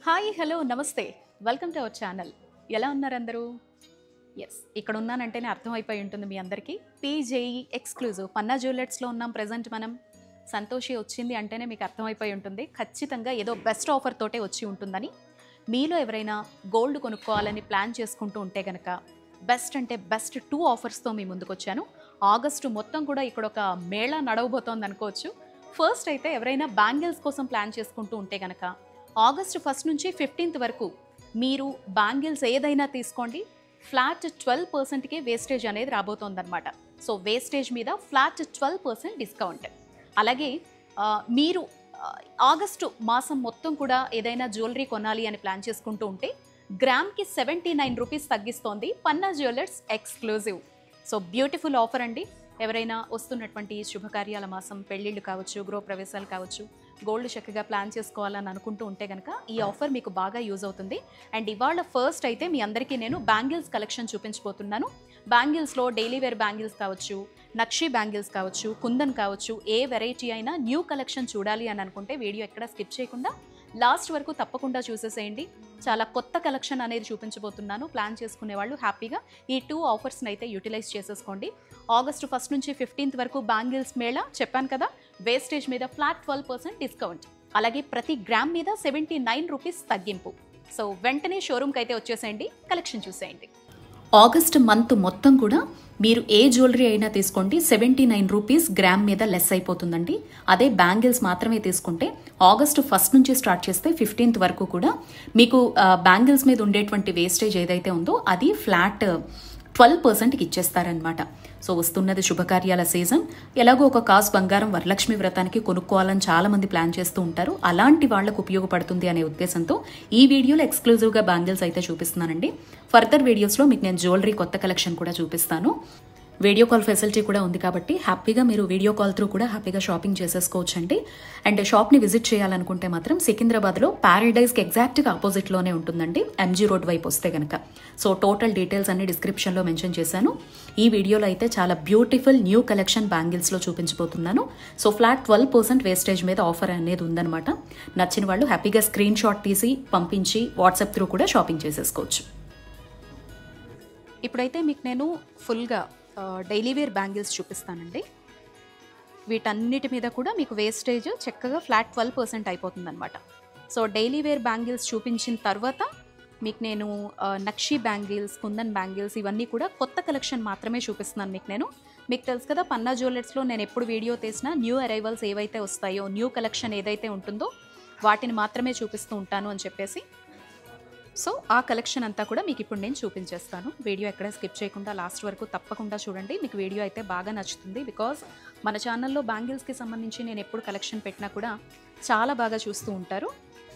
Hi hello నమస్తే welcome to our channel. ఎలా ఉన్నారు అందరూ? ఎస్, ఇక్కడ ఉన్నానంటేనే అర్థమైపోయి ఉంటుంది మీ అందరికీ. పీజేఈ ఎక్స్క్లూజివ్ పన్నా జ్యువెలర్స్లో ఉన్నాం ప్రజెంట్ మనం. సంతోషి వచ్చింది అంటేనే మీకు అర్థమైపోయి ఉంటుంది ఖచ్చితంగా ఏదో బెస్ట్ ఆఫర్ తోటే వచ్చి ఉంటుందని. మీలో ఎవరైనా గోల్డ్ కొనుక్కోవాలని ప్లాన్ చేసుకుంటూ ఉంటే కనుక బెస్ట్ అంటే బెస్ట్ 2 ఆఫర్స్తో మీ ముందుకు వచ్చాను. ఆగస్టు మొత్తం కూడా ఇక్కడ ఒక మేళా నడవబోతోంది అనుకోవచ్చు. ఫస్ట్ అయితే ఎవరైనా బ్యాంగిల్స్ కోసం ప్లాన్ చేసుకుంటూ ఉంటే కనుక ఆగస్టు 1 నుంచి 15 వరకు మీరు బ్యాంగిల్స్ ఏదైనా తీసుకోండి, ఫ్లాట్ 12%కే వేస్టేజ్ అనేది రాబోతోందనమాట. సో వేస్టేజ్ మీద ఫ్లాట్ 12% డిస్కౌంట్. అలాగే మీరు ఆగస్టు మాసం మొత్తం కూడా ఏదైనా జ్యువెలరీ కొనాలి అని ప్లాన్ చేసుకుంటూ ఉంటే గ్రామ్కి 79 రూపీస్ తగ్గిస్తోంది Panna jewellers exclusive. So beautiful offer అండి. ఎవరైనా వస్తున్నటువంటి శుభకార్యాల మాసం, పెళ్ళిళ్ళు కావచ్చు, గృహప్రవేశాలు కావచ్చు, గోల్డ్ చక్కగా ప్లాన్ చేసుకోవాలని అనుకుంటూ ఉంటే కనుక ఈ ఆఫర్ మీకు బాగా యూజ్ అవుతుంది. అండ్ ఇవాళ ఫస్ట్ అయితే మీ అందరికీ నేను బ్యాంగిల్స్ కలెక్షన్ చూపించబోతున్నాను. బ్యాంగిల్స్లో డైలీ వేర్ బ్యాంగిల్స్ కావచ్చు, నక్షి బ్యాంగిల్స్ కావచ్చు, కుందన్ కావచ్చు, ఏ వెరైటీ అయినా న్యూ కలెక్షన్ చూడాలి అని అనుకుంటే వీడియో ఎక్కడ స్కిప్ చేయకుండా లాస్ట్ వరకు తప్పకుండా చూసేసేయండి. చాలా కొత్త కలెక్షన్ అనేది చూపించబోతున్నాను. ప్లాన్ చేసుకునే వాళ్ళు హ్యాపీగా ఈ 2 ఆఫర్స్ని అయితే యూటిలైజ్ చేసేసుకోండి. ఆగస్టు 1 నుంచి 15 వరకు బ్యాంగిల్స్ మేళా చెప్పాను కదా, వేస్టేజ్ మీద ఫ్లాట్ 12% డిస్కౌంట్. అలాగే ప్రతి గ్రామ్ మీద 79 రూపీస్ తగ్గింపు. సో వెంటనే షోరూమ్కి అయితే వచ్చేసేయండి, కలెక్షన్ చూసేయండి. ఆగస్ట్ మంత్ మొత్తం కూడా మీరు ఏ జ్యువెలరీ అయినా తీసుకోండి 79 రూపీస్ గ్రామ్ మీద లెస్ అయిపోతుందండి. అదే బ్యాంగిల్స్ మాత్రమే తీసుకుంటే ఆగస్టు 1 నుంచి స్టార్ట్ చేస్తే 15th వరకు కూడా మీకు బ్యాంగిల్స్ మీద ఉండేటువంటి వేస్టేజ్ ఏదైతే ఉందో అది ఫ్లాట్ 12%కి ఇచ్చేస్తారనమాట. సో వస్తున్నది శుభకార్యాల సీజన్. ఎలాగో ఒక కాసు బంగారం వరలక్ష్మి వ్రతానికి కొనుక్కోవాలని చాలామంది ప్లాన్ చేస్తూ ఉంటారు. అలాంటి వాళ్లకు ఉపయోగపడుతుంది అనే ఉద్దేశంతో ఈ వీడియోలో ఎక్స్క్లూజివ్గా బ్యాంగిల్స్ అయితే చూపిస్తున్నానండి. ఫర్దర్ వీడియోస్లో మీకు నేను జ్యువెలరీ కొత్త కలెక్షన్ కూడా చూపిస్తాను. వీడియో కాల్ ఫెసిలిటీ కూడా ఉంది కాబట్టి హ్యాపీగా మీరు వీడియో కాల్ త్రూ కూడా హ్యాపీగా షాపింగ్ చేసేసుకోవచ్చు అండి. అండ్ షాప్ని విజిట్ చేయాలనుకుంటే మాత్రం సికింద్రాబాద్లో ప్యారడైజ్కి ఎగ్జాక్ట్గా ఆపోజిట్లోనే ఉంటుందండి, ఎంజీ రోడ్ వైపు వస్తే కనుక. సో టోటల్ డీటెయిల్స్ అన్ని డిస్క్రిప్షన్లో మెన్షన్ చేశాను. ఈ వీడియోలో అయితే చాలా బ్యూటిఫుల్ న్యూ కలెక్షన్ బ్యాంగిల్స్లో చూపించబోతున్నాను. సో ఫ్లాట్ 12% వేస్టేజ్ మీద ఆఫర్ అనేది ఉందన్నమాట. నచ్చిన వాళ్ళు హ్యాపీగా స్క్రీన్ షాట్ తీసి పంపించి వాట్సాప్ త్రూ కూడా షాపింగ్ చేసేసుకోవచ్చు. ఇప్పుడైతే మీకు నేను ఫుల్గా డైలీ వేర్ బ్యాంగిల్స్ చూపిస్తానండి. వీటన్నిటి మీద కూడా మీకు వేస్టేజ్ చక్కగా ఫ్లాట్ 12% అయిపోతుందన్నమాట. సో డైలీ వేర్ బ్యాంగిల్స్ చూపించిన తర్వాత మీకు నేను నక్షి బ్యాంగిల్స్, కుందన్ బ్యాంగిల్స్ ఇవన్నీ కూడా కొత్త కలెక్షన్ మాత్రమే చూపిస్తున్నాను మీకు తెలుసు కదా, పన్నా జ్యువెలర్స్లో నేను ఎప్పుడు వీడియో తీసినా న్యూ అరైవల్స్ ఏవైతే వస్తాయో, న్యూ కలెక్షన్ ఏదైతే ఉంటుందో వాటిని మాత్రమే చూపిస్తూ ఉంటాను అని చెప్పేసి. సో ఆ కలెక్షన్ అంతా కూడా మీకు ఇప్పుడు నేను చూపించేస్తాను. వీడియో ఎక్కడ స్కిప్ చేయకుండా లాస్ట్ వరకు తప్పకుండా చూడండి. మీకు వీడియో అయితే బాగా నచ్చుతుంది. బికాజ్ మన ఛానల్లో బ్యాంగిల్స్కి సంబంధించి నేను ఎప్పుడు కలెక్షన్ పెట్టినా కూడా చాలా బాగా చూస్తూ ఉంటారు.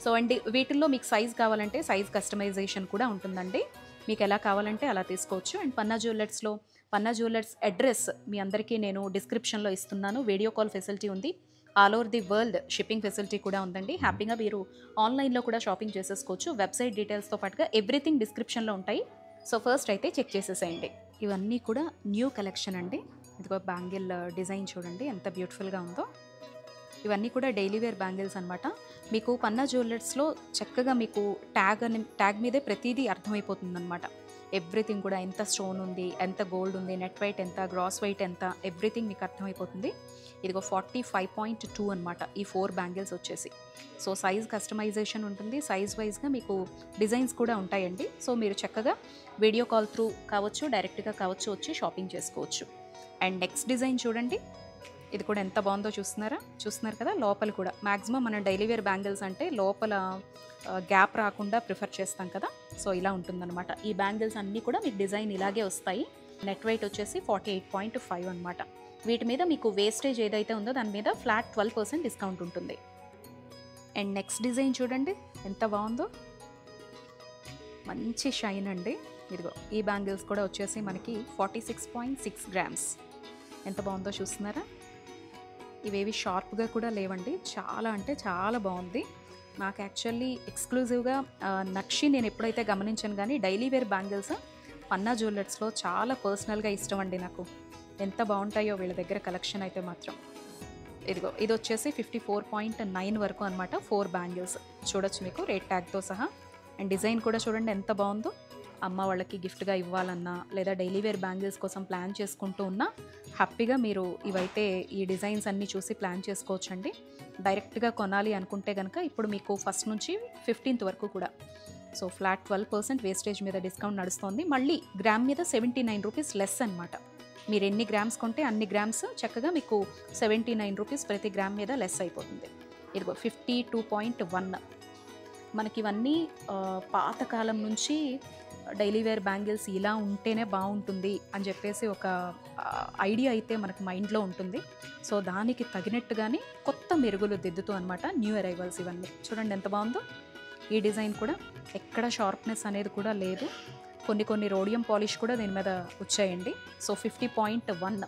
సో అండ్ వీటిల్లో మీకు సైజ్ కావాలంటే సైజ్ కస్టమైజేషన్ కూడా ఉంటుందండి. మీకు ఎలా కావాలంటే అలా తీసుకోవచ్చు. అండ్ పన్నా జ్యువెలర్స్ అడ్రస్ మీ అందరికీ నేను డిస్క్రిప్షన్లో ఇస్తున్నాను. వీడియో కాల్ ఫెసిలిటీ ఉంది. All over the world shipping facility కూడా ఉందండి. హ్యాపీగా మీరు ఆన్లైన్లో కూడా షాపింగ్ చేసేసుకోవచ్చు. వెబ్సైట్ డీటెయిల్స్తో పాటుగా ఎవ్రీథింగ్ డిస్క్రిప్షన్లో ఉంటాయి. సో ఫస్ట్ అయితే చెక్ చేసేసేయండి. ఇవన్నీ కూడా న్యూ కలెక్షన్ అండి. ఇదిగో బ్యాంగిల్ డిజైన్ చూడండి ఎంత బ్యూటిఫుల్గా ఉందో. ఇవన్నీ కూడా డైలీ వేర్ బ్యాంగిల్స్ అనమాట. మీకు పన్నా జ్యువెలర్స్లో చక్కగా మీకు ట్యాగ్ మీదే ప్రతిదీ అర్థమైపోతుందన్నమాట. ఎవ్రీథింగ్ కూడా ఎంత స్టోన్ ఉంది, ఎంత గోల్డ్ ఉంది, నెట్ వెయిట్ ఎంత, గ్రాస్ వెయిట్ ఎంత, ఎవ్రీథింగ్ మీకు అర్థమైపోతుంది. ఇదిగో 45.2 అనమాట ఈ 4 బ్యాంగిల్స్ వచ్చేసి. సో సైజ్ కస్టమైజేషన్ ఉంటుంది. సైజ్ వైజ్గా మీకు డిజైన్స్ కూడా ఉంటాయండి. సో మీరు చక్కగా వీడియో కాల్ త్రూ కావచ్చు, డైరెక్ట్గా కావచ్చు వచ్చి షాపింగ్ చేసుకోవచ్చు. అండ్ నెక్స్ట్ డిజైన్ చూడండి. ఇది కూడా ఎంత బాగుందో చూస్తున్నారు కదా. లోపల కూడా మ్యాక్సిమం మనం డైలీ వేర్ బ్యాంగిల్స్ అంటే లోపల గ్యాప్ రాకుండా ప్రిఫర్ చేస్తాం కదా. సో ఇలా ఉంటుందన్నమాట. ఈ బ్యాంగిల్స్ అన్నీ కూడా మీకు డిజైన్ ఇలాగే వస్తాయి. నెట్ వెయిట్ వచ్చేసి 48.5 అనమాట. వీటి మీద మీకు వేస్టేజ్ ఏదైతే ఉందో దాని మీద ఫ్లాట్ 12% డిస్కౌంట్ ఉంటుంది. అండ్ నెక్స్ట్ డిజైన్ చూడండి ఎంత బాగుందో, మంచి షైన్ అండి. ఇదిగో ఈ బ్యాంగిల్స్ కూడా వచ్చేసి మనకి 46.6 గ్రామ్స్. ఎంత బాగుందో చూస్తున్నారా. ఇవేవి షార్ప్గా కూడా లేవండి. చాలా అంటే చాలా బాగుంది. నాకు యాక్చువల్లీ ఎక్స్క్లూజివ్గా నక్షి నేను ఎప్పుడైతే గమనించాను, కానీ డైలీ వేర్ బ్యాంగిల్స్ పన్నా జ్యువెలర్స్లో చాలా పర్సనల్గా ఇష్టం అండి నాకు. ఎంత బాగుంటాయో వీళ్ళ దగ్గర కలెక్షన్ అయితే మాత్రం. ఇదిగో ఇది వచ్చేసి 54.9 వరకు అనమాట. 4 బ్యాంగిల్స్ చూడొచ్చు మీకు రేట్ ట్యాగ్తో సహా. అండ్ డిజైన్ కూడా చూడండి ఎంత బాగుందో. అమ్మ వాళ్ళకి గిఫ్ట్గా ఇవ్వాలన్నా లేదా డైలీ వేర్ బ్యాంగిల్స్ కోసం ప్లాన్ చేసుకుంటూ ఉన్నా హ్యాపీగా మీరు ఇవైతే ఈ డిజైన్స్ అన్నీ చూసి ప్లాన్ చేసుకోవచ్చండి. డైరెక్ట్గా కొనాలి అనుకుంటే కనుక ఇప్పుడు మీకు ఫస్ట్ నుంచి 15th వరకు కూడా సో ఫ్లాట్ 12% వేస్టేజ్ మీద డిస్కౌంట్ నడుస్తుంది. మళ్ళీ గ్రామ్ మీద 79 రూపీస్ లెస్ అనమాట. మీరు ఎన్ని గ్రామ్స్ కొంటే అన్ని గ్రామ్స్ చక్కగా మీకు 79 రూపీస్ ప్రతి గ్రామ్ మీద లెస్ అయిపోతుంది. ఇదిగో 52.1. మనకి ఇవన్నీ పాతకాలం నుంచి డైలీ వేర్ బ్యాంగిల్స్ ఇలా ఉంటేనే బాగుంటుంది అని చెప్పేసి ఒక ఐడియా అయితే మనకు మైండ్లో ఉంటుంది. సో దానికి తగినట్టుగానే కొత్త మెరుగులు దిద్దుతూ అనమాట న్యూ అరైవల్స్ ఇవన్నీ. చూడండి ఎంత బాగుందో. ఈ డిజైన్ కూడా ఎక్కడ షార్ప్నెస్ అనేది కూడా లేదు. కొన్ని రోడియం పాలిష్ కూడా దీని మీద వచ్చాయండి. సో 50.1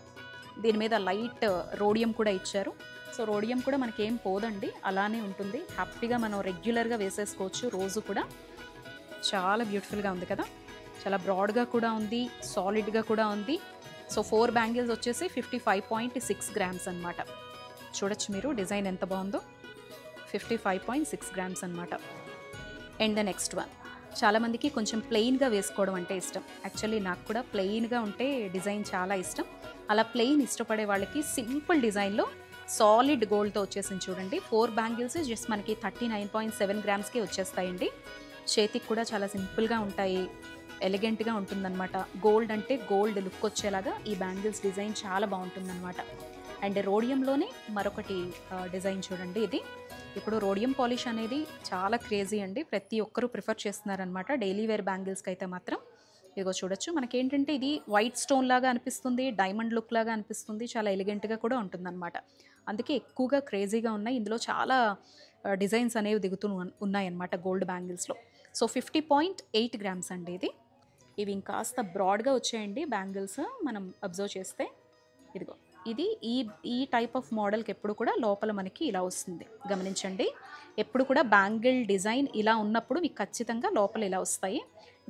దీని మీద లైట్ రోడియం కూడా ఇచ్చారు. సో రోడియం కూడా మనకేం పోదండి, అలానే ఉంటుంది. హ్యాపీగా మనం రెగ్యులర్గా వేసేసుకోవచ్చు రోజు కూడా. చాలా బ్యూటిఫుల్గా ఉంది కదా, చాలా బ్రాడ్గా కూడా ఉంది, సాలిడ్గా కూడా ఉంది. సో 4 బ్యాంగిల్స్ వచ్చేసి 55.6 గ్రామ్స్ అనమాట. చూడొచ్చు మీరు డిజైన్ ఎంత బాగుందో. 55.6 గ్రామ్స్ అనమాట. అండ్ ద నెక్స్ట్ వన్, చాలామందికి కొంచెం ప్లెయిన్గా వేసుకోవడం అంటే ఇష్టం. యాక్చువల్లీ నాకు కూడా ప్లెయిన్గా ఉంటే డిజైన్ చాలా ఇష్టం. అలా ప్లెయిన్ ఇష్టపడే వాళ్ళకి సింపుల్ డిజైన్లో సాలిడ్ గోల్డ్తో వచ్చేసింది చూడండి. 4 బ్యాంగిల్స్ జస్ట్ మనకి 39.7 గ్రామ్స్కి వచ్చేస్తాయండి. చేతికి కూడా చాలా సింపుల్గా ఉంటాయి, ఎలిగెంట్గా ఉంటుందన్నమాట. గోల్డ్ అంటే గోల్డ్ లుక్ వచ్చేలాగా ఈ బ్యాంగిల్స్ డిజైన్ చాలా బాగుంటుందన్నమాట. అండ్ రోడియంలోనే మరొకటి డిజైన్ చూడండి. ఇది ఇప్పుడు రోడియం పాలిష్ అనేది చాలా క్రేజీ అండి, ప్రతి ఒక్కరూ ప్రిఫర్ చేస్తున్నారనమాట డైలీ వేర్ బ్యాంగిల్స్కి అయితే మాత్రం. ఇదిగో చూడొచ్చు, మనకేంటంటే ఇది వైట్ స్టోన్ లాగా అనిపిస్తుంది, డైమండ్ లుక్ లాగా అనిపిస్తుంది, చాలా ఎలిగెంట్గా కూడా ఉంటుందన్నమాట. అందుకే ఎక్కువగా క్రేజీగా ఉన్నాయి. ఇందులో చాలా డిజైన్స్ అనేవి దిగుతూ ఉన్నాయన్నమాట గోల్డ్ బ్యాంగిల్స్లో. సో 50.8 గ్రామ్స్ అండి ఇది. ఇవి ఇంకాస్త బ్రాడ్గా వచ్చాయండి బ్యాంగిల్స్ మనం అబ్జర్వ్ చేస్తే. ఇదిగో ఇది ఈ టైప్ ఆఫ్ మోడల్కి ఎప్పుడు కూడా లోపల మనకి ఇలా వస్తుంది, గమనించండి. ఎప్పుడు కూడా బ్యాంగిల్ డిజైన్ ఇలా ఉన్నప్పుడు మీకు ఖచ్చితంగా లోపల ఇలా వస్తాయి.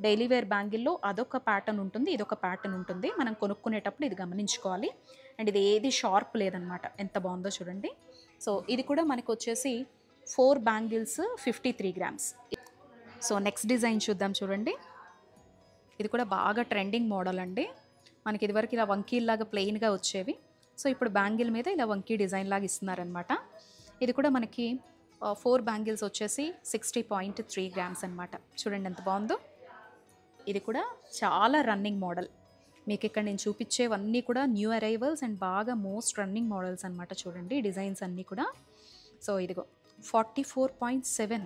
డైలీ వేర్ బ్యాంగిల్లో అదొక ప్యాటర్న్ ఉంటుంది, ఇదొక ప్యాటర్న్ ఉంటుంది. మనం కొనుక్కునేటప్పుడు ఇది గమనించుకోవాలి. అండ్ ఇది ఏది షార్ప్ లేదనమాట. ఎంత బాగుందో చూడండి. సో ఇది కూడా మనకు వచ్చేసి 4 bangles 53 grams. So next design చూద్దాం చూడండి. ఇది కూడా బాగా ట్రెండింగ్ మోడల్ అండి. మనకి ఇదివరకు ఇలా వంకీల్లాగా ప్లెయిన్గా వచ్చేవి. సో ఇప్పుడు బ్యాంగిల్ మీద ఇలా వంకీ డిజైన్ లాగా ఇస్తున్నారనమాట. ఇది కూడా మనకి 4 బ్యాంగిల్స్ వచ్చేసి 60.3 గ్రామ్స్ అనమాట. చూడండి ఎంత బాగుందో. ఇది కూడా చాలా రన్నింగ్ మోడల్. మీకు ఇక్కడ నేను చూపించేవన్నీ కూడా న్యూ అరైవల్స్ అండ్ బాగా మోస్ట్ రన్నింగ్ మోడల్స్ అనమాట. చూడండి డిజైన్స్ అన్నీ కూడా. సో ఇదిగో 44.7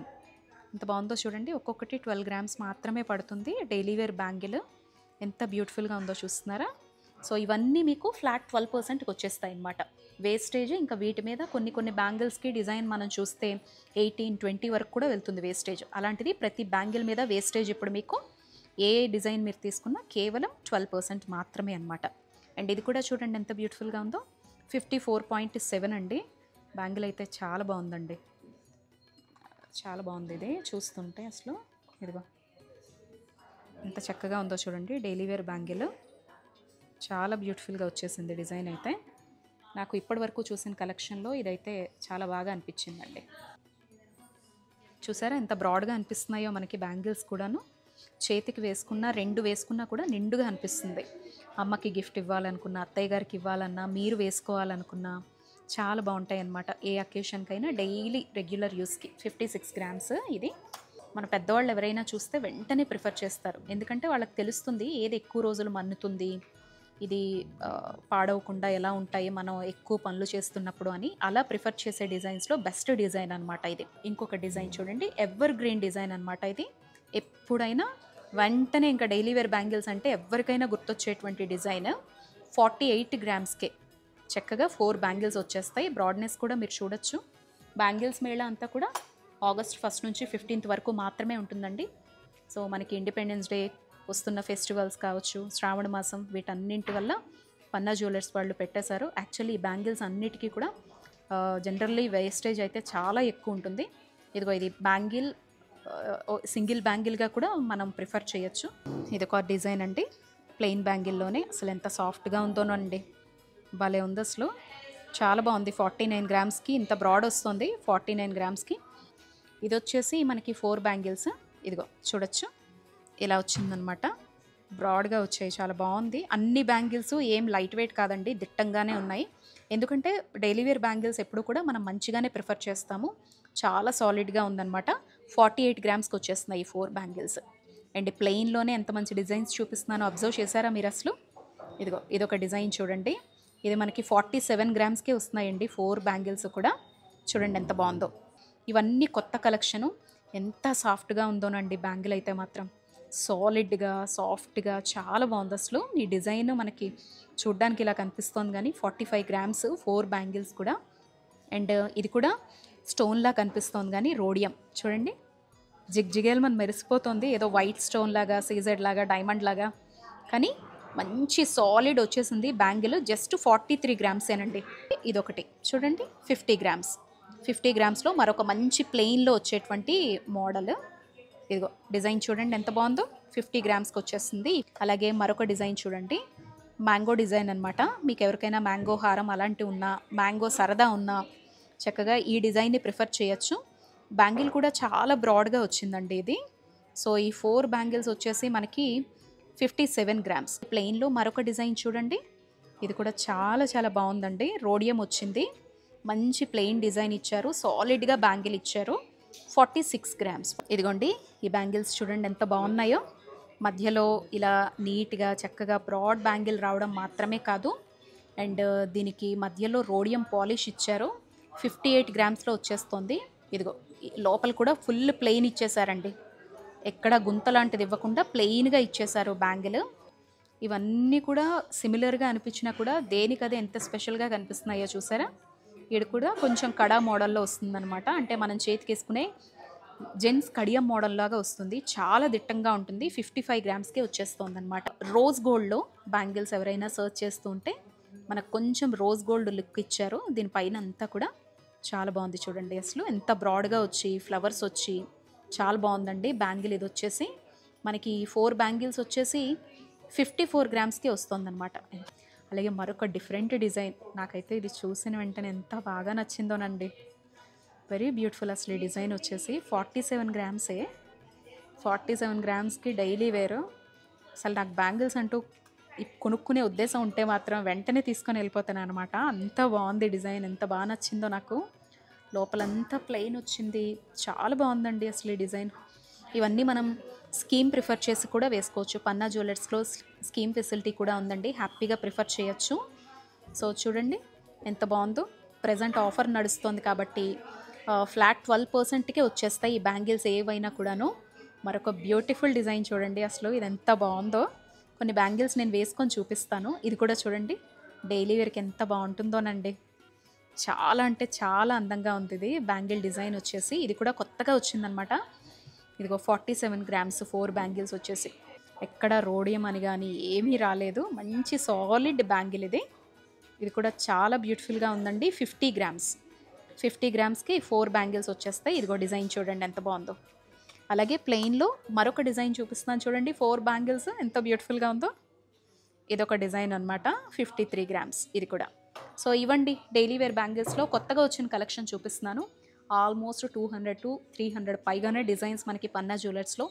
ఎంత బాగుందో చూడండి. ఒక్కొక్కటి 12 గ్రామ్స్ మాత్రమే పడుతుంది. డైలీ వేర్ బ్యాంగిల్ ఎంత బ్యూటిఫుల్గా ఉందో చూస్తున్నారా. సో ఇవన్నీ మీకు ఫ్లాట్ 12%కి వచ్చేస్తాయి అన్నమాట వేస్టేజ్. ఇంకా వీటి మీద కొన్ని బ్యాంగిల్స్కి డిజైన్ మనం చూస్తే 18-20 వరకు కూడా వెళ్తుంది వేస్టేజ్. అలాంటిది ప్రతి బ్యాంగిల్ మీద వేస్టేజ్ ఇప్పుడు మీకు ఏ డిజైన్ మీరు తీసుకున్నా కేవలం 12% మాత్రమే అనమాట. అండ్ ఇది కూడా చూడండి ఎంత బ్యూటిఫుల్గా ఉందో. 54.7 అండి. బ్యాంగిల్ అయితే చాలా బాగుందండి, చాలా బాగుంది. ఇది చూస్తుంటే అసలు ఇదిగో ఎంత చక్కగా ఉందో చూడండి. డైలీ వేర్ బ్యాంగిల్ చాలా బ్యూటిఫుల్గా వచ్చేసింది డిజైన్ అయితే. నాకు ఇప్పటి వరకు చూసిన కలెక్షన్లో ఇదైతే చాలా బాగా అనిపించిందండి. చూసారా ఎంత బ్రాడ్గా అనిపిస్తున్నాయో మనకి బ్యాంగిల్స్ కూడాను. చేతికి వేసుకున్నా 2 వేసుకున్నా కూడా నిండుగా అనిపిస్తుంది. అమ్మకి గిఫ్ట్ ఇవ్వాలనుకున్నా, అత్తయ్య గారికి ఇవ్వాలన్నా, మీరు వేసుకోవాలనుకున్నా చాలా బాగుంటాయి అన్నమాట. ఏ అకేషన్కైనా డైలీ రెగ్యులర్ యూస్కి. 56 గ్రామ్స్ ఇది. మన పెద్దవాళ్ళు ఎవరైనా చూస్తే వెంటనే ప్రిఫర్ చేస్తారు, ఎందుకంటే వాళ్ళకి తెలుస్తుంది ఏది ఎక్కువ రోజులు మన్నుతుంది, ఇది పాడవకుండా ఎలా ఉంటాయి మనం ఎక్కువ పనులు చేస్తున్నప్పుడు అని. అలా ప్రిఫర్ చేసే డిజైన్స్లో బెస్ట్ డిజైన్ అనమాట ఇది. ఇంకొక డిజైన్ చూడండి, ఎవర్ గ్రీన్ డిజైన్ అనమాట ఇది. ఎప్పుడైనా వెంటనే ఇంకా డైలీ వేర్ బ్యాంగిల్స్ అంటే ఎవరికైనా గుర్తొచ్చేటువంటి డిజైన్. 48 గ్రామ్స్కే చక్కగా 4 బ్యాంగిల్స్ వచ్చేస్తాయి. బ్రాడ్నెస్ కూడా మీరు చూడొచ్చు. బ్యాంగిల్స్ మేళా అంతా కూడా ఆగస్ట్ 1 నుంచి 15 వరకు మాత్రమే ఉంటుందండి. సో మనకి ఇండిపెండెన్స్ డే, వస్తున్న ఫెస్టివల్స్ కావచ్చు, శ్రావణ మాసం, వీటన్నింటి వల్ల పన్నా జ్యువెలర్స్ వాళ్ళు పెట్టేశారు. యాక్చువల్లీ ఈ బ్యాంగిల్స్ అన్నిటికీ కూడా జనరల్లీ వేస్టేజ్ అయితే చాలా ఎక్కువ ఉంటుంది. ఇదిగో ఇది బ్యాంగిల్, సింగిల్ బ్యాంగిల్గా కూడా మనం ప్రిఫర్ చేయొచ్చు. ఇది ఒక డిజైన్ అండి, ప్లెయిన్ బ్యాంగిల్లోనే. అసలు ఎంత సాఫ్ట్గా ఉందోనండి, భలే ఉంది అసలు. చాలా బాగుంది. 49 గ్రామ్స్కి ఇంత బ్రాడ్ వస్తుంది. 49 గ్రామ్స్కి ఇది వచ్చేసి మనకి 4 బ్యాంగిల్స్. ఇదిగో చూడొచ్చు ఇలా వచ్చిందనమాట. బ్రాడ్గా వచ్చాయి, చాలా బాగుంది. అన్ని బ్యాంగిల్స్ ఏం లైట్ వెయిట్ కాదండి, దిట్టంగానే ఉన్నాయి. ఎందుకంటే డైలీ వేర్ బ్యాంగిల్స్ ఎప్పుడు కూడా మనం మంచిగానే ప్రిఫర్ చేస్తాము. చాలా సాలిడ్గా ఉందన్నమాట. 48 గ్రామ్స్కి వచ్చేస్తున్నాయి ఈ 4 బ్యాంగిల్స్. అండ్ ప్లెయిన్లోనే ఎంత మంచి డిజైన్స్ చూపిస్తున్నానో అబ్జర్వ్ చేశారా మీరు అసలు? ఇదిగో ఇదొక డిజైన్ చూడండి. ఇది మనకి 47 గ్రామ్స్కే వస్తున్నాయండి 4 బ్యాంగిల్స్ కూడా. చూడండి ఎంత బాగుందో. ఇవన్నీ కొత్త కలెక్షను. ఎంత సాఫ్ట్గా ఉందోనండి బ్యాంగిల్ అయితే మాత్రం. సాలిడ్గా సాఫ్ట్గా చాలా బాగుంది అసలు. ఈ డిజైన్ మనకి చూడ్డానికి ఇలా కనిపిస్తోంది కానీ 45 గ్రామ్స్ 4 బ్యాంగిల్స్ కూడా. అండ్ ఇది కూడా స్టోన్లా కనిపిస్తోంది కానీ రోడియం చూడండి, జిగ్జిగేల్ మన మెరిసిపోతుంది. ఏదో వైట్ స్టోన్ లాగా, సీజెడ్ లాగా, డైమండ్ లాగా, కానీ మంచి సాలిడ్ వచ్చేసింది బ్యాంగిల్. జస్ట్ 43 గ్రామ్సేనండి. ఇదొకటి చూడండి 50 గ్రామ్స్. 50 గ్రామ్స్లో మరొక మంచి ప్లెయిన్లో వచ్చేటువంటి మోడల్. ఇదిగో డిజైన్ చూడండి ఎంత బాగుందో. 50 గ్రామ్స్కి వచ్చేస్తుంది. అలాగే మరొక డిజైన్ చూడండి, మ్యాంగో డిజైన్ అనమాట. మీకు ఎవరికైనా మ్యాంగో హారం అలాంటివి ఉన్నా, మ్యాంగో సరదా ఉన్నా చక్కగా ఈ డిజైన్ని ప్రిఫర్ చేయొచ్చు. బ్యాంగిల్ కూడా చాలా బ్రాడ్గా వచ్చిందండి ఇది. సో ఈ 4 బ్యాంగిల్స్ వచ్చేసి మనకి 57 గ్రామ్స్. ప్లెయిన్లో మరొక డిజైన్ చూడండి, ఇది కూడా చాలా చాలా బాగుందండి. రోడియం వచ్చింది, మంచి ప్లెయిన్ డిజైన్ ఇచ్చారు, సాలిడ్గా బ్యాంగిల్ ఇచ్చారు. 46 గ్రామ్స్. ఇదిగోండి ఈ బ్యాంగిల్స్ చూడండి ఎంత బాగున్నాయో. మధ్యలో ఇలా నీట్గా చక్కగా బ్రాడ్ బ్యాంగిల్ రావడం మాత్రమే కాదు, అండ్ దీనికి మధ్యలో రోడియం పాలిష్ ఇచ్చారు. 58 గ్రామ్స్లో వచ్చేస్తుంది. ఇదిగో లోపల కూడా ఫుల్ ప్లెయిన్ ఇచ్చేసారండి, ఎక్కడ గుంత లాంటిది ఇవ్వకుండా ప్లెయిన్గా ఇచ్చేసారు బ్యాంగిల్. ఇవన్నీ కూడా సిమిలర్గా అనిపించినా కూడా దేనికదే ఎంత స్పెషల్గా కనిపిస్తున్నాయో చూసారా. ఇది కూడా కొంచెం కడా మోడల్లో వస్తుందన్నమాట. అంటే మనం చేతికి వేసుకునే జెంట్స్ కడియం మోడల్ లాగా వస్తుంది, చాలా దిట్టంగా ఉంటుంది. 55 గ్రామ్స్కే వచ్చేస్తుంది అనమాట. రోజ్ గోల్డ్లో బ్యాంగిల్స్ ఎవరైనా సర్చ్ చేస్తూ ఉంటే మనకు కొంచెం రోజ్ గోల్డ్ లుక్ ఇచ్చారు. దీనిపైన అంతా కూడా చాలా బాగుంది చూడండి అసలు. ఎంత బ్రాడ్గా వచ్చి ఫ్లవర్స్ వచ్చి చాలా బాగుందండి బ్యాంగిల్. ఇది వచ్చేసి మనకి 4 బ్యాంగిల్స్ వచ్చేసి 54 గ్రామ్స్కి వస్తుందన్నమాట. అలాగే మరొక డిఫరెంట్ డిజైన్, నాకైతే ఇది చూసిన వెంటనే ఎంత బాగా నచ్చిందోనండి. వెరీ బ్యూటిఫుల్ అసలు. ఈ డిజైన్ వచ్చేసి 47 గ్రామ్సే. 47 గ్రామ్స్కి డైలీ వేరు. అసలు నాకు బ్యాంగిల్స్ అంటూ కొనుక్కునే ఉద్దేశం ఉంటే మాత్రం వెంటనే తీసుకొని వెళ్ళిపోతాను అనమాట. అంత బాగుంది డిజైన్, ఎంత బాగా నచ్చిందో నాకు. లోపలంతా ప్లెయిన్ వచ్చింది, చాలా బాగుందండి అసలు ఈ డిజైన్. ఇవన్నీ మనం స్కీమ్ ప్రిఫర్ చేసి కూడా వేసుకోవచ్చు. పన్నా జ్యువెలర్స్లో స్కీమ్ ఫెసిలిటీ కూడా ఉందండి, హ్యాపీగా ప్రిఫర్ చేయొచ్చు. సో చూడండి ఎంత బాగుందో. ప్రజెంట్ ఆఫర్ నడుస్తుంది కాబట్టి ఫ్లాట్ 12%కే వచ్చేస్తాయి ఈ బ్యాంగిల్స్ ఏవైనా కూడాను. మరొక బ్యూటిఫుల్ డిజైన్ చూడండి అసలు, ఇది ఎంత బాగుందో. కొన్ని బ్యాంగిల్స్ నేను వేసుకొని చూపిస్తాను. ఇది కూడా చూడండి డైలీ వేర్కి ఎంత బాగుంటుందోనండి. చాలా అంటే చాలా అందంగా ఉంది ఇది బ్యాంగిల్ డిజైన్ వచ్చేసి. ఇది కూడా కొత్తగా వచ్చిందనమాట. ఇదిగో 47 గ్రామ్స్ 4 బ్యాంగిల్స్ వచ్చేసి. ఎక్కడ రోడియం అని కానీ ఏమీ రాలేదు, మంచి సాలిడ్ బ్యాంగిల్ ఇది. ఇది కూడా చాలా బ్యూటిఫుల్గా ఉందండి. 50 గ్రామ్స్. 50 గ్రామ్స్కి 4 బ్యాంగిల్స్ వచ్చేస్తాయి. ఇదిగో డిజైన్ చూడండి ఎంత బాగుందో. అలాగే ప్లెయిన్లో మరొక డిజైన్ చూపిస్తున్నాను చూడండి, 4 బ్యాంగిల్స్ ఎంత బ్యూటిఫుల్గా ఉందో. ఇదొక డిజైన్ అనమాట. 53 గ్రామ్స్ ఇది కూడా. సో ఇవ్వండి డైలీ వేర్ బ్యాంగిల్స్లో కొత్తగా వచ్చిన కలెక్షన్ చూపిస్తున్నాను. ఆల్మోస్ట్ 200 to 300 పైగానే డిజైన్స్ మనకి పన్నా జ్యువెలర్స్లో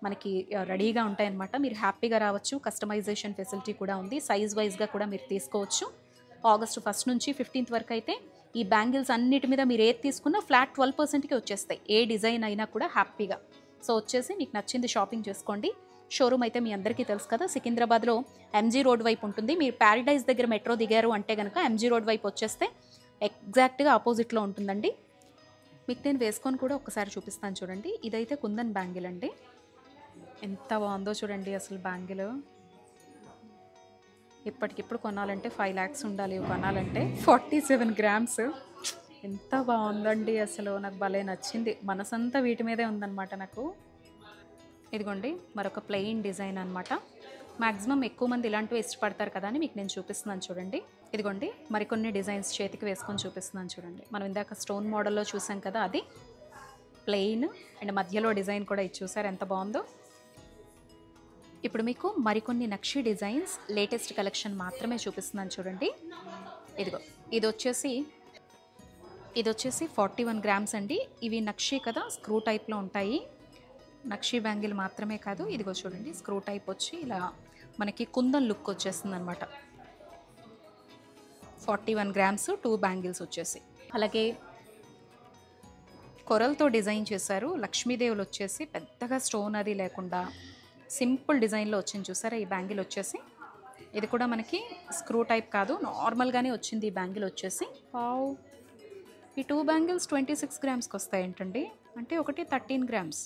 మనకి రెడీగా ఉంటాయన్నమాట. మీరు హ్యాపీగా రావచ్చు. కస్టమైజేషన్ ఫెసిలిటీ కూడా ఉంది. సైజ్ వైజ్గా కూడా మీరు తీసుకోవచ్చు. ఆగస్ట్ 1 నుంచి 15 వరకు అయితే ఈ బ్యాంగిల్స్ అన్నిటి మీద మీరు ఏది తీసుకున్నా ఫ్లాట్ 12%కి వచ్చేస్తాయి, ఏ డిజైన్ అయినా కూడా హ్యాపీగా. సో వచ్చేసి మీకు నచ్చింది షాపింగ్ చేసుకోండి. షోరూమ్ అయితే మీ అందరికీ తెలుసు కదా, సికింద్రాబాద్లో ఎంజీ రోడ్ వైపు ఉంటుంది. మీరు ప్యారడైజ్ దగ్గర మెట్రో దిగారు అంటే కనుక ఎంజీ రోడ్ వైపు వచ్చేస్తే ఎగ్జాక్ట్గా ఆపోజిట్లో ఉంటుందండి. మీకు నేను వేసుకొని కూడా ఒకసారి చూపిస్తాను చూడండి. ఇదైతే కుందన్ బ్యాంగిల్ అండి, ఎంత బాగుందో చూడండి అసలు బ్యాంగిల్. ఇప్పటికిప్పుడు కొనాలంటే 5 lakhs ఉండాలి కొనాలంటే. 47 గ్రామ్స్ ఎంత బాగుందండి అసలు, నాకు భలే నచ్చింది. మనసంతా వీటి మీదే ఉందన్నమాట నాకు. ఇదిగోండి మరొక ప్లెయిన్ డిజైన్ అనమాట. మ్యాక్సిమం ఎక్కువ మంది ఇలాంటివి ఇష్టపడతారు కదా అని మీకు నేను చూపిస్తున్నాను చూడండి. ఇదిగోండి మరికొన్ని డిజైన్స్ చేతికి వేసుకొని చూపిస్తున్నాను చూడండి. మనం ఇందాక స్టోన్ మోడల్లో చూసాం కదా, అది ప్లెయిన్ అండ్ మధ్యలో డిజైన్ కూడా ఇది చూసారు ఎంత బాగుందో. ఇప్పుడు మీకు మరికొన్ని నక్షి డిజైన్స్ లేటెస్ట్ కలెక్షన్ మాత్రమే చూపిస్తున్నాను చూడండి. ఇదిగో ఇది వచ్చేసి 41 గ్రామ్స్ అండి. ఇవి నక్షి కదా, స్క్రూ టైప్లో ఉంటాయి. నక్షి బ్యాంగిల్ మాత్రమే కాదు, ఇదిగో చూడండి స్క్రూ టైప్ వచ్చి ఇలా మనకి కుందన్ లుక్ వచ్చేస్తుంది అనమాట. 41 గ్రామ్స్ 2 బ్యాంగిల్స్ వచ్చేసి. అలాగే కొరలతో డిజైన్ చేశారు. లక్ష్మీదేవులు వచ్చేసి పెద్దగా స్టోన్ అది లేకుండా సింపుల్ డిజైన్లో వచ్చింది చూసారా ఈ బ్యాంగిల్ వచ్చేసి. ఇది కూడా మనకి స్క్రూ టైప్ కాదు, నార్మల్గానే వచ్చింది ఈ బ్యాంగిల్ వచ్చేసి. వావ్, ఈ 2 బ్యాంగిల్స్ 26 గ్రామ్స్కి వస్తాయి ఏంటండి, అంటే ఒకటి 13 గ్రామ్స్.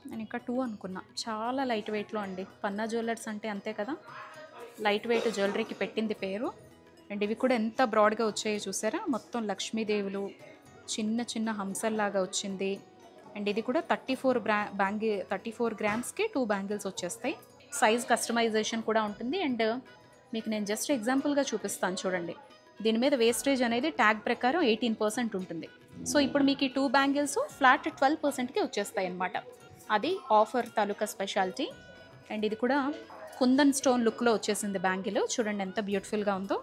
నేను ఇంకా 2 అనుకున్నా. చాలా లైట్ వెయిట్లో అండి. పన్నా జ్యువెలర్స్ అంటే అంతే కదా, లైట్ వెయిట్ జ్యువెలరీకి పెట్టింది పేరు. అండ్ ఇవి కూడా ఎంత బ్రాడ్గా వచ్చాయో చూసారా, మొత్తం లక్ష్మీదేవులు చిన్న చిన్న హంసల్లాగా వచ్చింది. అండ్ ఇది కూడా 34 గ్రామ్స్కి 2 బ్యాంగిల్స్ వచ్చేస్తాయి. సైజ్ కస్టమైజేషన్ కూడా ఉంటుంది. అండ్ మీకు నేను జస్ట్ ఎగ్జాంపుల్గా చూపిస్తాను చూడండి. దీని మీద వేస్టేజ్ అనేది ట్యాగ్ ప్రకారం 18% ఉంటుంది. సో ఇప్పుడు మీకు ఈ 2 బ్యాంగిల్స్ ఫ్లాట్ 12%కి వచ్చేస్తాయి అన్నమాట. అది ఆఫర్ తాలూకా స్పెషాలిటీ. అండ్ ఇది కూడా కుందన్ స్టోన్ లుక్లో వచ్చేసింది బ్యాంగిల్. చూడండి ఎంత బ్యూటిఫుల్గా ఉందో.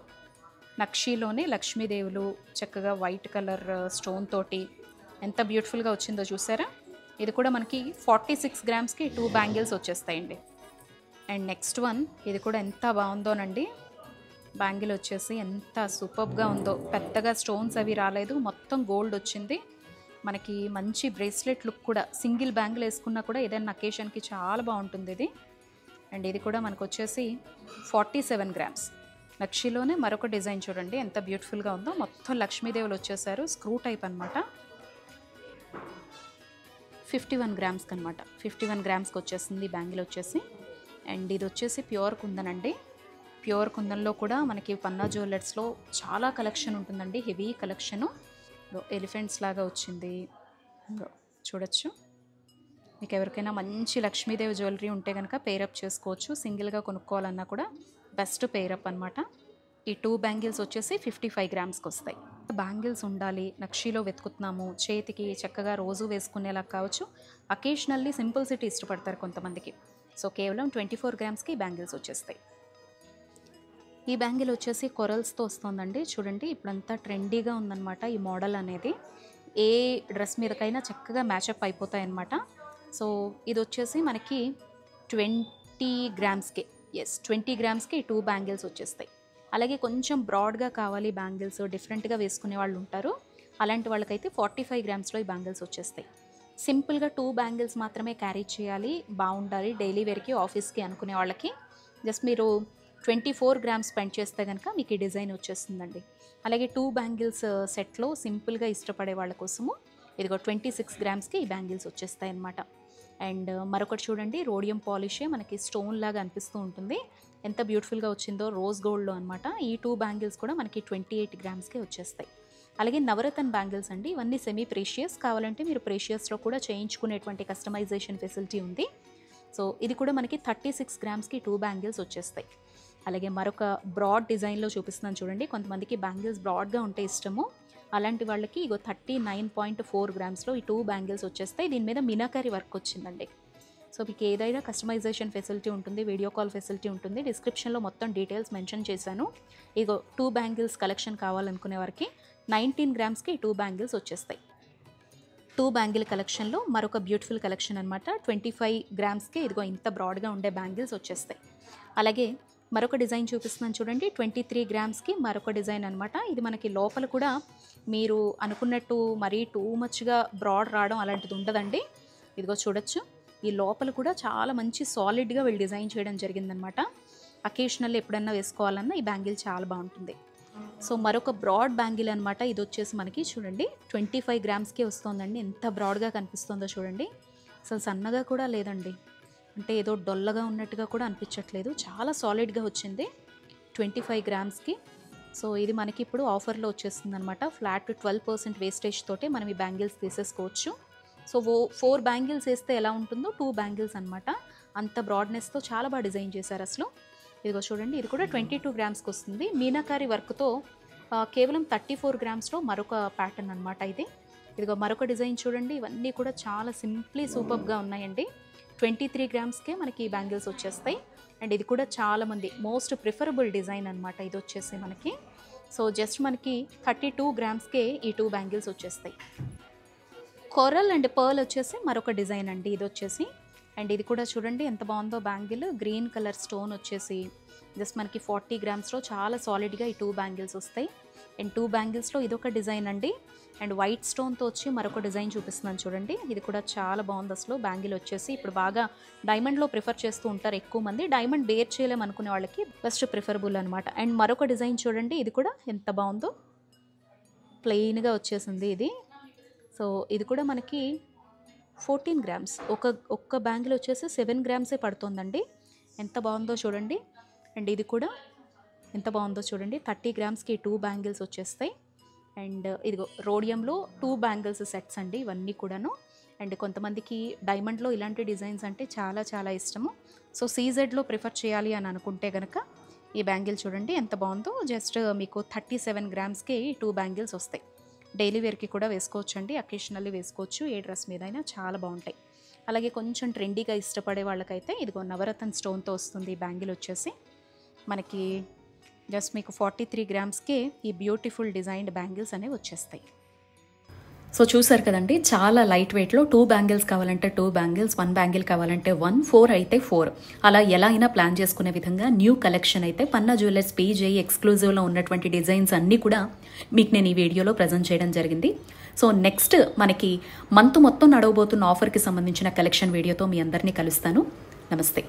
నక్షీలోనే లక్ష్మీదేవులు చక్కగా వైట్ కలర్ స్టోన్ తోటి ఎంత బ్యూటిఫుల్గా వచ్చిందో చూసారా. ఇది కూడా మనకి 46 గ్రామ్స్కి 2 బ్యాంగిల్స్ వచ్చేస్తాయండి. అండ్ నెక్స్ట్ వన్, ఇది కూడా ఎంత బాగుందోనండి. బ్యాంగిల్ వచ్చేసి ఎంత సూపర్గా ఉందో. పెద్దగా స్టోన్స్ అవి రాలేదు, మొత్తం గోల్డ్ వచ్చింది. మనకి మంచి బ్రేస్లెట్ లుక్ కూడా, సింగిల్ బ్యాంగిల్ వేసుకున్నా కూడా ఏదైనా అకేషన్కి చాలా బాగుంటుంది ఇది. అండ్ ఇది కూడా మనకు వచ్చేసి 47 గ్రామ్స్. నక్షిలోనే మరొక డిజైన్ చూడండి ఎంత బ్యూటిఫుల్గా ఉందో. మొత్తం లక్ష్మీదేవులు వచ్చేసారు, స్క్రూ టైప్ అనమాట. 51 గ్రామ్స్కి అనమాట. 51 గ్రామ్స్కి వచ్చేసింది బ్యాంగిల్ వచ్చేసి. అండ్ ఇది వచ్చేసి ప్యూర్ కుందన్ అండి. ప్యూర్ కుందన్లో కూడా మనకి పన్నా జ్యువెలర్స్లో చాలా కలెక్షన్ ఉంటుందండి, హెవీ కలెక్షను. ఎలిఫెంట్స్ లాగా వచ్చింది చూడొచ్చు. మీకు ఎవరికైనా మంచి లక్ష్మీదేవి జ్యువెలరీ ఉంటే కనుక పేరప్ చేసుకోవచ్చు. సింగిల్గా కొనుక్కోవాలన్నా కూడా బెస్ట్ పేరప్ అనమాట. ఈ 2 బ్యాంగిల్స్ వచ్చేసి 55 గ్రామ్స్కి వస్తాయి. బ్యాంగిల్స్ ఉండాలి, నక్షీలో వెతుకుతున్నాము, చేతికి చక్కగా రోజు వేసుకునేలా కావచ్చు. అకేషనల్లీ సింపుల్సిటీ ఇష్టపడతారు కొంతమందికి. సో కేవలం 24 గ్రామ్స్కి బ్యాంగిల్స్ వచ్చేస్తాయి. ఈ బ్యాంగిల్ వచ్చేసి కొరల్స్తో వస్తుందండి. చూడండి ఇప్పుడంతా ట్రెండీగా ఉందన్నమాట ఈ మోడల్ అనేది. ఏ డ్రెస్ మీదకైనా చక్కగా మ్యాచప్ అయిపోతాయి అన్నమాట. సో ఇది వచ్చేసి మనకి 20 గ్రామ్స్కి, 20 గ్రామ్స్కి 2 బ్యాంగిల్స్ వచ్చేస్తాయి. అలాగే కొంచెం బ్రాడ్గా కావాలి బ్యాంగిల్స్, డిఫరెంట్గా వేసుకునే వాళ్ళు ఉంటారు. అలాంటి వాళ్ళకైతే 45 గ్రామ్స్లో ఈ బ్యాంగిల్స్ వచ్చేస్తాయి. సింపుల్గా 2 బ్యాంగిల్స్ మాత్రమే క్యారీ చేయాలి, బాగుండాలి డైలీ వేర్కి, ఆఫీస్కి అనుకునే వాళ్ళకి జస్ట్ మీరు 24 గ్రామ్స్ స్పెండ్ చేస్తే కనుక మీకు ఈ డిజైన్ వచ్చేస్తుందండి. అలాగే 2 బ్యాంగిల్స్ సెట్లో సింపుల్గా ఇష్టపడే వాళ్ళ కోసము ఇదిగో 26 గ్రామ్స్కి ఈ బ్యాంగిల్స్ వచ్చేస్తాయి అన్నమాట. అండ్ మరొకటి చూడండి, రోడియం పాలిషే మనకి స్టోన్ లాగా అనిపిస్తూ ఉంటుంది. ఎంత బ్యూటిఫుల్గా వచ్చిందో, రోజ్ గోల్డ్లో అనమాట. ఈ 2 బ్యాంగిల్స్ కూడా మనకి 28 గ్రామ్స్కే వచ్చేస్తాయి. అలాగే నవరత్న బ్యాంగిల్స్ అండి, ఇవన్నీ సెమీ ప్రీషియస్. కావాలంటే మీరు ప్రీషియస్లో కూడా చేయించుకునేటువంటి కస్టమైజేషన్ ఫెసిలిటీ ఉంది. సో ఇది కూడా మనకి 36 గ్రామ్స్కి 2 బ్యాంగిల్స్ వచ్చేస్తాయి. అలాగే మరొక బ్రాడ్ డిజైన్లో చూపిస్తున్నాను చూడండి. కొంతమందికి బ్యాంగిల్స్ బ్రాడ్గా ఉంటే ఇష్టము, అలాంటి వాళ్ళకి ఇగో 39.4 గ్రామ్స్లో ఈ 2 బ్యాంగిల్స్ వచ్చేస్తాయి. దీని మీద మీనాకరీ వర్క్ వచ్చిందండి. సో మీకు ఏదైనా కస్టమైజేషన్ ఫెసిలిటీ ఉంటుంది, వీడియో కాల్ ఫెసిలిటీ ఉంటుంది. డిస్క్రిప్షన్లో మొత్తం డీటెయిల్స్ మెన్షన్ చేశాను. ఇగో 2 బ్యాంగిల్స్ కలెక్షన్ కావాలనుకునే వారికి 19 గ్రామ్స్కి 2 బ్యాంగిల్స్ వచ్చేస్తాయి. 2 బ్యాంగిల్ కలెక్షన్లో మరొక బ్యూటిఫుల్ కలెక్షన్ అనమాట. 25 గ్రామ్స్కి ఇదిగో ఇంత బ్రాడ్గా ఉండే బ్యాంగిల్స్ వచ్చేస్తాయి. అలాగే మరొక డిజైన్ చూపిస్తున్నాను చూడండి, 23 గ్రామ్స్కి మరొక డిజైన్ అనమాట. ఇది మనకి లోపల కూడా మీరు అనుకున్నట్టు మరీ టూ మచ్గా బ్రాడ్ రావడం అలాంటిది ఉండదండి. ఇదిగో చూడొచ్చు, ఈ లోపల కూడా చాలా మంచి సాలిడ్గా వీళ్ళు డిజైన్ చేయడం జరిగిందనమాట. అకేషనల్ ఎప్పుడన్నా వేసుకోవాలన్నా ఈ బ్యాంగిల్ చాలా బాగుంటుంది. సో మరొక బ్రాడ్ బ్యాంగిల్ అనమాట. ఇది వచ్చేసి మనకి చూడండి 25 గ్రామ్స్కి వస్తుందండి. ఎంత బ్రాడ్గా కనిపిస్తుందో చూడండి. అసలు సన్నగా కూడా లేదండి, అంటే ఏదో డొల్లగా ఉన్నట్టుగా కూడా అనిపించట్లేదు. చాలా సాలిడ్గా వచ్చింది 25 గ్రామ్స్కి. సో ఇది మనకి ఇప్పుడు ఆఫర్లో వచ్చేస్తుంది అనమాట. ఫ్లాట్ 12% వేస్టేజ్ తోటే మనం ఈ బ్యాంగిల్స్ తీసేసుకోవచ్చు. సో 4 బ్యాంగిల్స్ వేస్తే ఎలా ఉంటుందో 2 బ్యాంగిల్స్ అనమాట. అంత బ్రాడ్నెస్తో చాలా బాగా డిజైన్ చేశారు అసలు. ఇదిగో చూడండి, ఇది కూడా 22 గ్రామ్స్కి వస్తుంది. మీనాకారి వర్క్తో కేవలం 34 గ్రామ్స్లో మరొక ప్యాటర్న్ అనమాట ఇది. ఇదిగో మరొక డిజైన్ చూడండి. ఇవన్నీ కూడా చాలా సింప్లీ సూపర్గా ఉన్నాయండి. 23 గ్రామ్స్కే మనకి ఈ బ్యాంగిల్స్ వచ్చేస్తాయి. అండ్ ఇది కూడా చాలామంది మోస్ట్ ప్రిఫరబుల్ డిజైన్ అనమాట. ఇది వచ్చేసి మనకి సో జస్ట్ మనకి 32 గ్రామ్స్కే ఈ 2 బ్యాంగిల్స్ వచ్చేస్తాయి. కొరల్ అండ్ పర్ల్ వచ్చేసి మరొక డిజైన్ అండి ఇది వచ్చేసి. అండ్ ఇది కూడా చూడండి ఎంత బాగుందో బ్యాంగిల్. గ్రీన్ కలర్ స్టోన్ వచ్చేసి జస్ట్ మనకి 40 గ్రామ్స్లో చాలా సాలిడ్గా ఈ 2 బ్యాంగిల్స్ వస్తాయి. అండ్ 2 బ్యాంగిల్స్లో ఇదొక డిజైన్ అండి. అండ్ వైట్ స్టోన్తో వచ్చి మరొక డిజైన్ చూపిస్తున్నాను చూడండి. ఇది కూడా చాలా బాగుంది అసలు. బ్యాంగిల్ వచ్చేసి ఇప్పుడు బాగా డైమండ్లో ప్రిఫర్ చేస్తూ ఉంటారు ఎక్కువ మంది. డైమండ్ బేర్ చేయలేము అనుకునే వాళ్ళకి బెస్ట్ ప్రిఫరబుల్ అనమాట. అండ్ మరొక డిజైన్ చూడండి, ఇది కూడా ఎంత బాగుందో. ప్లెయిన్గా వచ్చేసింది ఇది. సో ఇది కూడా మనకి 14 గ్రామ్స్. ఒక్క బ్యాంగిల్ వచ్చేసి 7 గ్రామ్సే పడుతుందండి. ఎంత బాగుందో చూడండి. అండ్ ఇది కూడా ఎంత బాగుందో చూడండి. 30 గ్రామ్స్కి 2 బ్యాంగిల్స్ వచ్చేస్తాయి. అండ్ ఇదిగో రోడియంలో 2 బ్యాంగిల్స్ సెట్స్ అండి ఇవన్నీ కూడాను. అండ్ కొంతమందికి డైమండ్లో ఇలాంటి డిజైన్స్ అంటే చాలా చాలా ఇష్టము. సో సీజెడ్లో ప్రిఫర్ చేయాలి అని అనుకుంటే కనుక ఈ బ్యాంగిల్ చూడండి ఎంత బాగుందో. జస్ట్ మీకు 37 గ్రామ్స్కి 2 బ్యాంగిల్స్ వస్తాయి. డైలీ వేర్కి కూడా వేసుకోవచ్చు అండి, అకేషనల్లీ వేసుకోవచ్చు, ఏ డ్రెస్ మీద అయినా చాలా బాగుంటాయి. అలాగే కొంచెం ట్రెండీగా ఇష్టపడే వాళ్ళకైతే ఇదిగో నవరత్న స్టోన్తో వస్తుంది ఈ బ్యాంగిల్ వచ్చేసి. మనకి జస్ట్ మీకు 43 గ్రామ్స్కే ఈ బ్యూటిఫుల్ డిజైన్డ్ బ్యాంగిల్స్ అనేవి వచ్చేస్తాయి. సో చూసారు కదండి, చాలా లైట్ వెయిట్లో 2 బ్యాంగిల్స్ కావాలంటే 2 బ్యాంగిల్స్, 1 బ్యాంగిల్ కావాలంటే 1, 4 అయితే 4, అలా ఎలా అయినా ప్లాన్ చేసుకునే విధంగా న్యూ కలెక్షన్ అయితే పన్నా జ్యువెలర్స్ PJE ఎక్స్క్లూజివ్లో ఉన్నటువంటి డిజైన్స్ అన్నీ కూడా మీకు నేను ఈ వీడియోలో ప్రజెంట్ చేయడం జరిగింది. సో నెక్స్ట్ మనకి మంత్ మొత్తం నడవబోతున్న ఆఫర్కి సంబంధించిన కలెక్షన్ వీడియోతో మీ అందరినీ కలుస్తాను. నమస్తే.